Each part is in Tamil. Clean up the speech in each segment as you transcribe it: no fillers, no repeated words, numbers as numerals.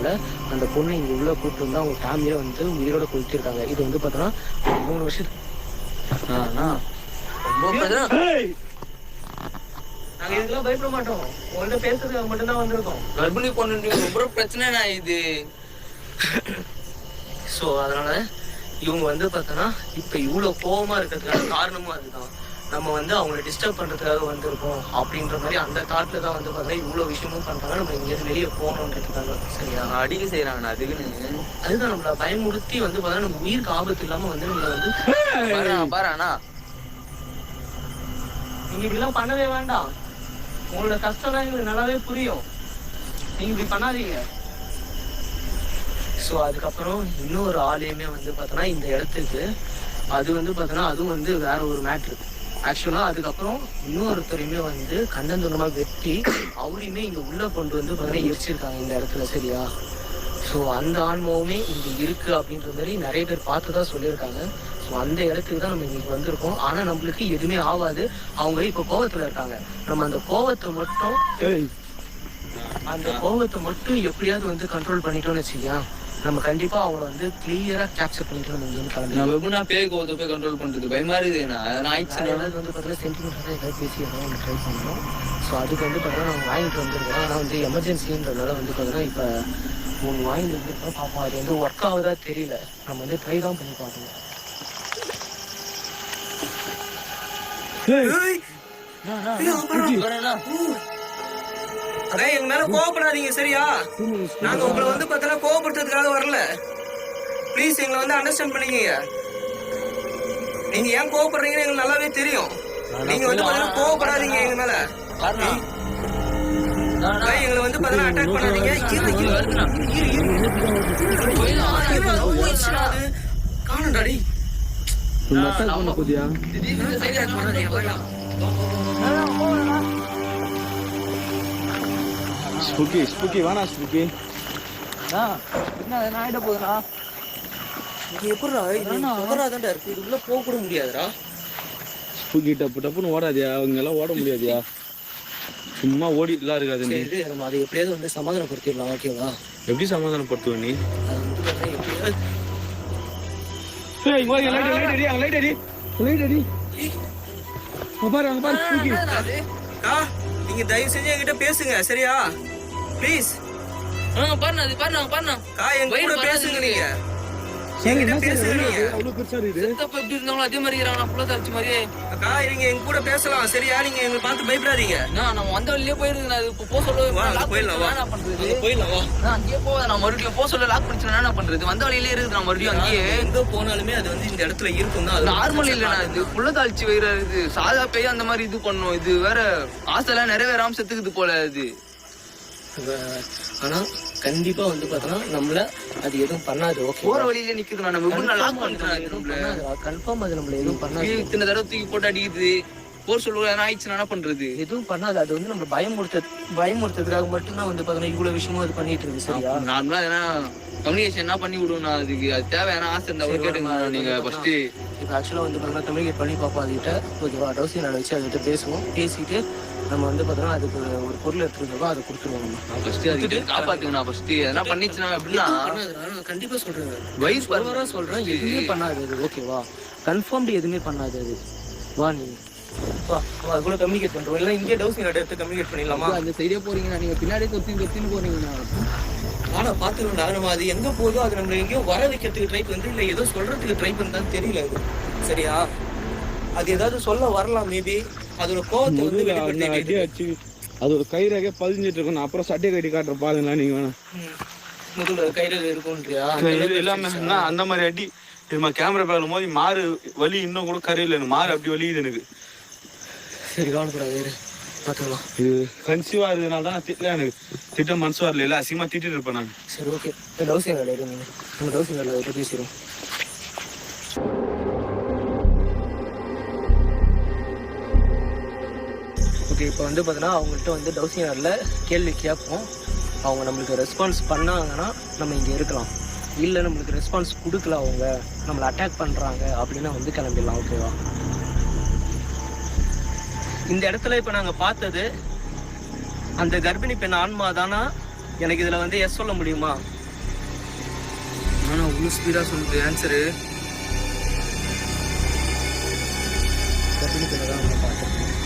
காரணத்தினால அந்த பொண்ணை இங்கே உள்ள கூப்பிட்டு வந்து அவங்க ஃபேமிலியை வந்து உயிரோட கொளுத்திருக்காங்க. இது வந்து பார்த்தோன்னா 3 வருஷத்துக்கு நாங்க இதுக்கெல்லாம் பயப்பட மாட்டோம். உங்கள்ட்ட பேசுறதுக்கு மட்டும்தான் வந்திருக்கோம். கர்ப்பிணி பொண்ணு ரொம்ப பிரச்சனை இது. ஸோ அதனால இவங்க வந்து பார்த்தோன்னா இப்போ இவ்வளோ கோபமாக இருக்கிறதுக்கான காரணமும் அதுதான். நம்ம வந்து அவங்கள டிஸ்டர்ப் பண்ணுறதுக்காக வந்திருக்கோம் அப்படின்ற மாதிரி அந்த தாட்டில் தான் வந்து பார்த்தா இவ்வளோ விஷயமும் பண்ணுறாங்க. நம்ம இங்கேருந்து வெளியே போகணுன்றதுக்காக. சரியா அடிக்க செய்யறாங்க. அதுதான் நம்மள பயமுறுத்தி வந்து பார்த்தா நம்ம உயிருக்கு ஆபத்து இல்லாமல் வந்து நம்மளை வந்து பாருண்ணா நீங்க இப்படிலாம் பண்ணவே வேண்டாம். உங்களோட கஷ்டம் தான் எங்களுக்கு நல்லாவே புரியும். நீங்க இப்படி பண்ணாதீங்க. ஸோ அதுக்கப்புறம் இன்னொரு ஆளையுமே வந்து பார்த்தோன்னா இந்த இடத்துக்கு அது வந்து பார்த்தோன்னா அதுவும் வந்து வேற ஒரு மேட்ரு. ஆக்சுவலாக அதுக்கப்புறம் இன்னொருத்தரையுமே வந்து கண்டந்துரமாக வெட்டி அவரையுமே இங்கே உள்ளே கொண்டு வந்து பார்த்தீங்கன்னா எரிச்சிருக்காங்க இந்த இடத்துல. சரியா? ஸோ அந்த ஆன்மாவுமே இங்கே இருக்குது அப்படின்ற மாதிரி நிறைய பேர் பார்த்து தான் சொல்லியிருக்காங்க. ஸோ அந்த இடத்துக்கு தான் நம்ம இன்னைக்கு வந்திருக்கோம். ஆனால் நம்மளுக்கு எதுவுமே ஆகாது. அவங்க இப்போ கோவத்தில் இருக்காங்க. நம்ம அந்த கோவத்தை மட்டும் எப்படியாவது வந்து கண்ட்ரோல் பண்ணிட்டோம்னு வச்சுக்கியா, நம்ம கண்டிப்பா அவங்கள வந்து கிளியரா கேப்சர் பண்ணிட்டு நம்ம இங்க கிளம்பி. நம்ம எப்படின்னா பேய் கோவத்தை போய் கண்ட்ரோல் பண்றது பயமா இருக்குது. அதாவது வந்து பார்த்தீங்கன்னா சென்டிமெண்ட்டாக ஏதாவது பேசி நம்ம ட்ரை பண்ணணும். ஸோ அதுக்கு வந்து பார்த்தீங்கன்னா நம்ம வாங்கிட்டு வந்துருக்கோம். ஆனால் வந்து எமர்ஜென்சின்றதுனால வந்து பார்த்தீங்கன்னா இப்போ ஒன்று வாங்கிட்டு வந்துருக்கோம். பார்ப்போம் அது வந்து ஒர்க் ஆகுதா தெரியல. நம்ம வந்து ட்ரை தான் பண்ணி பார்க்கணும். அதான் எங்க மேல கோவப்படாதீங்க. சரியா? நாங்க உங்களை வந்து பார்த்தா கோவப்படுத்துறதுக்காக வரல. ப்ளீஸ் எங்களை வந்து அண்டர்ஸ்டாண்ட் பண்ணிக்கங்க. நீங்க ஏன் கோவப்படுறீங்கன்னு எங்களுக்கு நல்லாவே தெரியும். நீங்க வந்து பார்த்தா கோவப்படாதீங்க எங்க மேல. எங்களை வந்து பார்த்தா அட்டாக் பண்ணாதீங்க. காணும்டாடி ஸ்பூக்கி வேணா ஸ்பூக்கி. என்ன ஆயிட போகுதுண்ணா? இது எப்படிடா தான்டா இருக்கு. இது உள்ள போக கூட முடியாதுடா. ஸ்பூக்கி டப்பு டப்புன்னு ஓடாதியா. அவங்க எல்லாம் ஓட முடியாதியா. சும்மா ஓடிட்டுலாம் இருக்காது. நம்ம அதை எப்படியாவது வந்து சமாதானப்படுத்திடலாம். ஓகேவா? எப்படி சமாதானப்படுத்துவ நீ? நீங்க தயவு செஞ்சு என்கிட்ட பேசுங்க. சரியா? ப்ளீஸ். பாருண்ணா எங்க கூட பேசுங்க. நீங்க எங்க பேசுங்க. எப்படி இருந்தாலும் அதே மாதிரி அக்கா நீங்க எங்க கூட பேசலாம். சரியா? நீங்க எங்களை பார்த்து பயப்படாதீங்க. நம்ம வந்த வழியிலே போயிருங்க. இப்போ போக சொல்ல அங்கேயே போவேன். நான் மறுபடியும் போக சொல்ல லாக் பண்ணிச்சு என்ன பண்றது? வந்த வழியிலே இருக்குது. நான் மறுபடியும் அங்கேயே எங்க போனாலுமே அது வந்து இந்த இடத்துல இருக்கும் தான். நார்மல் இல்லைண்ணா. இது புள்ள தாழ்ச்சி வயிறா இருக்குது. சாதா பேய் அந்த மாதிரி இது பண்ணும். இது வேற ஆசைலாம் நிறைவேறாம செத்துக்குது போல. அது ஆனா கண்டிப்பா வந்து பார்த்தோன்னா நம்மள அது எதுவும் பண்ணாது. ஓகே? போற வழியில நிக்குது. நம்ம லாக் பண்ணிட்டேன். கன்ஃபார்ம் அது நம்மள எதுவும் பண்ணாது. இத்தனை தடவை தூக்கி போட்டு அடிக்குது. போர் சொல்லுவோம் என்ன ஆயிடுச்சுன்னா என்ன பண்றது? எதுவும் பண்ணாது. அது வந்து நம்ம பயமுறுத்துறதுக்காக மட்டும்தான் வந்து பார்த்தோன்னா இவ்வளவு விஷயமும் அது பண்ணிட்டு இருக்கு. சரியா? நார்மலா ஏன்னா கம்யூனிகேஷன் என்ன பண்ணி விடுவோம். அதுக்கு அது தேவையான ஆசை இருந்தா கேட்டுங்க. நீங்க ஃபர்ஸ்ட் இப்போ ஆக்சுவலாக வந்து பார்த்தோன்னா கம்யூனிகேட் பண்ணி பார்ப்போம் அதுக்கிட்ட. ஓகேவா? டவுசி நான் வச்சு அதுக்கிட்ட பேசுவோம். பேசிட்டு நம்ம வந்து பார்த்தோன்னா அதுக்கு ஒரு பொருள் எடுத்துருக்கோம். அதை கொடுத்துருவோம். நம்ம ஃபர்ஸ்ட் அதுக்கு காப்பாத்துங்க. நான் ஃபர்ஸ்ட் எதனா பண்ணிச்சுன்னா எப்படின்னா கண்டிப்பா சொல்றேன். வயசு பரவாயில்ல சொல்றேன். எதுவுமே பண்ணாது அது. ஓகேவா? கன்ஃபார்ம்டு எதுவுமே பண்ணாது அது. வா நீ அது கூட கம்யூனிகேட் பண்றோம். இல்லை இங்கே டவுசிங் எடுத்து கம்யூனிகேட் பண்ணிடலாமா? அந்த சைடே போறீங்கன்னா நீங்க பின்னாடியே தொத்தின்னு போறீங்கன்னா ஆனா பாத்துக்கணும்டா. நம்ம அது எங்க போதோ அது நம்மள எங்கேயோ வர வைக்கிறதுக்கு ட்ரை பண்ணு. இல்லை ஏதோ சொல்றதுக்கு ட்ரை பண்ணான்னு தெரியல அது. சரியா? அது ஏதாவது சொல்ல வரலாம். மேபி அதோட கோவத்தை வந்து வெளிப்படுத்தி அது ஒரு கயிறாக பதிஞ்சிட்டு இருக்கும். நான் அப்புறம் சட்டை கட்டி காட்டுற பாருங்களா. நீங்க வேணா முதல்ல கயிறு இருக்கும்ன்றியா? எல்லாமே அந்த மாதிரி அடி கேமரா பார்க்கும் போது மாறு வலி இன்னும் கூட கரையில மாறு அப்படி வலியுது எனக்கு. சரி கவனப்படாது. பார்த்துக்கலாம். இது கன்சீவா இருந்ததுனால தான் திட்டல. எனக்கு திட்ட மனசு வரல. இல்லை அசிங்கமா திட்டிட்டு இருப்பேன் நான். சரி ஓகே. டவுசிங் வேலை இருங்க. நம்ம டவுசிங் வேலை பேசிடுவோம். ஓகே. இப்போ வந்து பார்த்தீங்கன்னா அவங்கள்ட்ட வந்து டவுசிங் வேலையில் கேள்வி கேட்போம். அவங்க நம்மளுக்கு ரெஸ்பான்ஸ் பண்ணாங்கன்னா நம்ம இங்கே இருக்கலாம். இல்லை நம்மளுக்கு ரெஸ்பான்ஸ் கொடுக்கல, அவங்க நம்மளை அட்டாக் பண்ணுறாங்க அப்படின்னா வந்து கிளம்பிடலாம். ஓகேவா? இந்த இடத்துல இப்போ நாங்கள் பார்த்தது அந்த கர்ப்பிணி பெண் ஆன்மா தானா எனக்கு இதுல வந்து எஸ் சொல்ல முடியுமா? ஆனால் அவ்வளோ ஸ்பீடாக சொல்லுது ஆன்சரு.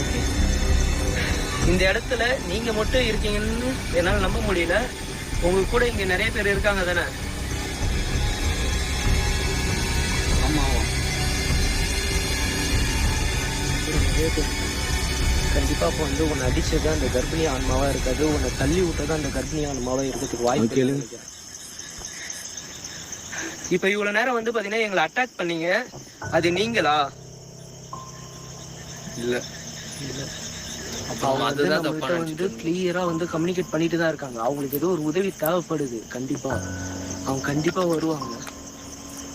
ஓகே, இந்த இடத்துல நீங்க மட்டும் இருக்கீங்கன்னு என்னால நம்ப முடியல. உங்க கூட இங்க நிறைய பேர் இருக்காங்க தானே? ஆமாம். நிறைய பேர் கண்டிப்பா இப்போ வந்து உன்னை அடிச்சது அந்த கர்ப்பிணி ஆன்மாவா இருக்காது, உன்னை தள்ளி விட்டது அந்த கர்ப்பிணி ஆன்மாவா இருக்கிறதுக்கு வாய்ப்பு இல்லைன்னு நினைக்கிறேன். இப்ப இவ்வளவு நேரம் வந்து பாத்தீங்கன்னா எங்களை அட்டாக் பண்ணீங்க, அது நீங்களா? இல்லை. அவங்க வந்து நம்மள்ட்ட வந்து கிளியரா வந்து கம்யூனிகேட் பண்ணிட்டு தான் இருக்காங்க. அவங்களுக்கு ஏதோ ஒரு உதவி தேவைப்படுது, கண்டிப்பா அவங்க கண்டிப்பா வருவாங்க.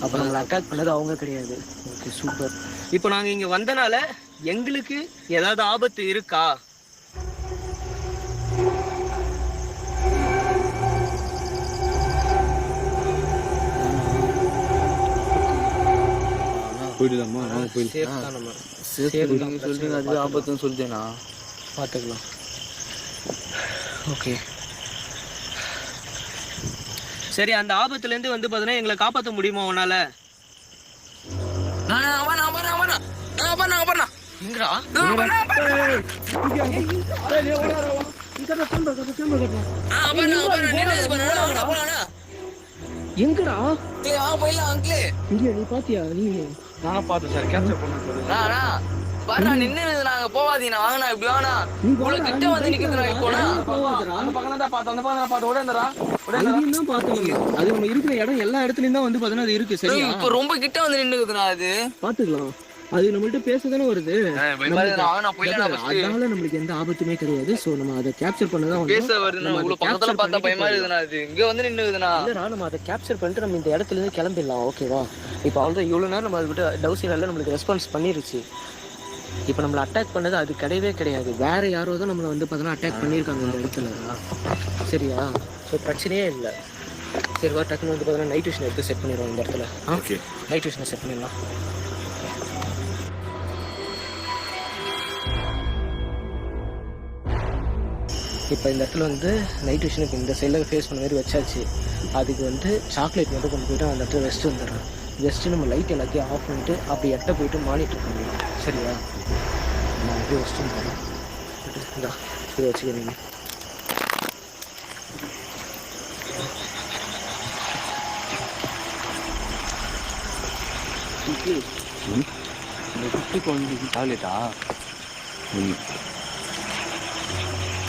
அப்ப நம்மளை அட்டாக் பண்ணது அவங்க கிடையாது. Okay, super. இப்போ நாங்க இங்க வந்தனால எங்களுக்கு ஏதாவது ஆபத்து இருக்கா? போயிடலாமா? சேஃப் தான், நம்ம சொல்றீங்க அது ஆபத்துன்னு சொல்லிட்டேனா? பார்த்துக்கலாம். ஓகே சரி, அந்த ஆபத்துல இருந்து வந்து பாத்தீங்கன்னா எங்களை காப்பாற்ற முடியுமா உன்னால? எங்கடா? எங்கடா? நீ பாத்தியா? நீ நானும் பார்த்தேன் சார், கேப்சர் பண்ண நின்று நாங்க போவாதீங்க, வாங்கண்ணா இப்படி வாங்கண்ணா. இவ்வளவு கிட்ட வந்து நிக்கிறதுனா இப்போனா அந்த பக்கம் தான் பார்த்தோம், அந்த பக்கம் பார்த்தோம். உடனே அது நம்ம இருக்கிற இடம் எல்லா இடத்துலயும் தான் வந்து பாத்தீங்கன்னா அது இருக்கு. சரி, இப்ப ரொம்ப கிட்ட வந்து நின்னுக்குதுண்ணா. அது பாத்துக்கலாம். அது நம்மள்ட்ட பேசதானே வருது, அதனால நம்மளுக்கு எந்த ஆபத்துமே கிடையாது. சோ நம்ம அதை கேப்சர் பண்ணதான் பேச வருதுண்ணா. இவ்வளவு பக்கத்துல பார்த்தா பயமா இருக்குதுண்ணா. அது இங்க வந்து நின்னுக்குதுண்ணா. இல்லடா, நம்ம அதை கேப்சர் பண்ணிட்டு நம்ம இந்த இடத்துல இருந்து கிளம்பிடலாம். ஓகேவா? இப்போ அவ்வளவுதான். இவ்வளவு நேரம் நம்ம அதை விட்டு டவுசினால நம்மளுக்கு ரெஸ்பான்ஸ் பண்ணிருச்சு. இப்போ நம்மளை அட்டாக் பண்ணது அது கிடையவே கிடையாது. வேற யாரோ தான் நம்மளை வந்து பார்த்தோன்னா அட்டாக் பண்ணியிருக்காங்க இந்த இடத்துல. சரியா? ஸோ பிரச்சனையே இல்லை. சரி, வா, டக்குன்னு வந்து பார்த்தோன்னா நைட் விஷன் எடுத்து செட் பண்ணிடுவோம் இந்த இடத்துல. ஓகே, நைட் விஷனை செட் பண்ணிடலாம். இப்போ இந்த இடத்துல வந்து நைட் விஷனுக்கு இந்த சைடில் ஃபேஸ் பண்ண மாதிரி வச்சாச்சு. அதுக்கு வந்து சாக்லேட் மட்டும் கொண்டு போய்ட்டு அந்த இடத்துல வெஸ்ட் வந்துடுறோம். ஜஸ்ட்டு நம்ம லைட் எல்லாத்தையும் ஆஃப் பண்ணிட்டு அப்படி எட்ட போயிட்டு மானிட்டர் பண்ணிடலாம். சரியா? நான் அப்படியே வெஸ்ட்டு போகிறேன். இந்தா இதை வச்சுக்கிறீங்க. இந்த குட்டி குழந்தைக்கு சாக்லேட்டா?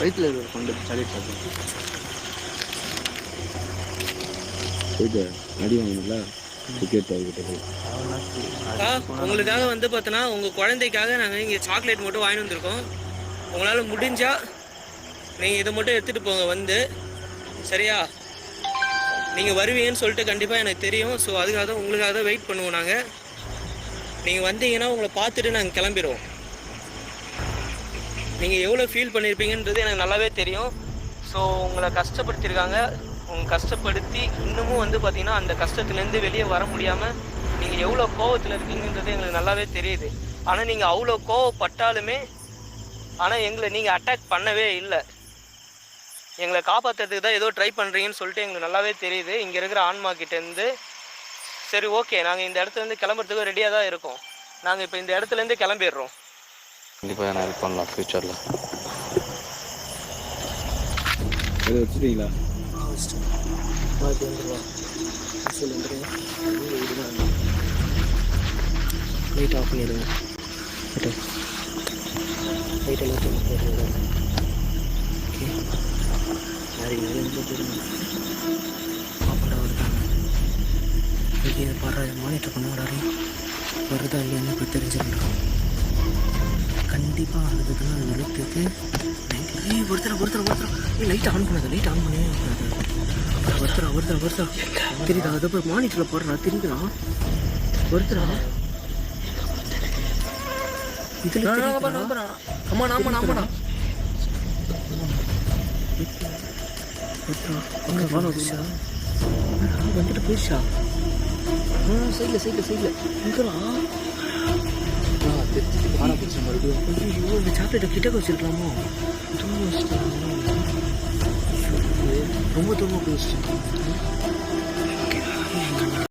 வயிற்றுல இருக்கிற கொண்டு சாக்லேட் சாப்பிட்டு போயிட்டு அடி வாங்கணும்ல. உங்களுக்காக வந்து பார்த்தோன்னா உங்கள் குழந்தைக்காக நாங்கள் இங்கே சாக்லேட் மட்டும் வாங்கி வந்திருக்கோம். உங்களால் முடிஞ்சால் நீங்கள் இதை மட்டும் எடுத்துகிட்டு போங்க வந்து. சரியா? நீங்கள் வருவீங்கன்னு சொல்லிட்டு கண்டிப்பாக எனக்கு தெரியும். ஸோ அதுக்காக தான் உங்களுக்காக தான் வெயிட் பண்ணுவோம் நாங்கள். நீங்கள் வந்தீங்கன்னா உங்களை பார்த்துட்டு நாங்கள் கிளம்பிடுவோம். நீங்கள் எவ்வளோ ஃபீல் பண்ணியிருப்பீங்கன்றது எனக்கு நல்லாவே தெரியும். ஸோ உங்களை கஷ்டப்படுத்தியிருக்காங்க. உங்கள் கஷ்டப்படுத்தி இன்னமும் வந்து பார்த்தீங்கன்னா அந்த கஷ்டத்துலேருந்து வெளியே வர முடியாமல் நீங்கள் எவ்வளோ கோவத்தில் இருக்கீங்கன்றது எங்களுக்கு நல்லாவே தெரியுது. ஆனால் நீங்கள் அவ்வளோ கோவப்பட்டாலுமே ஆனால் எங்களை நீங்கள் அட்டாக் பண்ணவே இல்லை. எங்களை காப்பாற்றுறதுக்கு தான் ஏதோ ட்ரை பண்ணுறீங்கன்னு சொல்லிட்டு எங்களுக்கு நல்லாவே தெரியுது இங்கே இருக்கிற ஆன்மா கிட்டேருந்து. சரி, ஓகே, நாங்கள் இந்த இடத்துலேருந்து கிளம்புறதுக்கு ரெடியாக தான் இருக்கோம். நாங்கள் இப்போ இந்த இடத்துலேருந்து கிளம்பிடுறோம். கண்டிப்பாக நான் ஹெல்ப் பண்ணலாம் ஃப்யூச்சரில். இதை வச்சுட்டீங்களா? லைட் ஆஃப் பண்ணிடுங்க. லைட் எல்லாத்தையும் போட்டுருங்க. ஓகே, நிறைய போட்டுருங்க. ஆஃப்டா வருதாங்க வெளியே பாடுற மானிட்டர் பண்ண விடாரு. வருதா இல்லையான்னு இப்போ தெரிஞ்சிருக்கோம். கண்டிப்பாக அதுக்கு அது வெளுத்துக்கு ஒருத்தர் லைட் ஆன் பண்ணாது. லைட் ஆன் பண்ணவே ஒருத்தரா தெரியுதா? அதை போய் மானிட்டரில் போடுறா. தெரியுதுடா ஒருத்தரா. இதில் வந்துட்டு போயிடுச்சா? சைடில் எங்கடா? ஐயோ, இந்த சாக்லேட்டை கிட்டக்க வச்சிருக்கலாமோ? ரொம்ப தூரமாக போயிடுச்சு.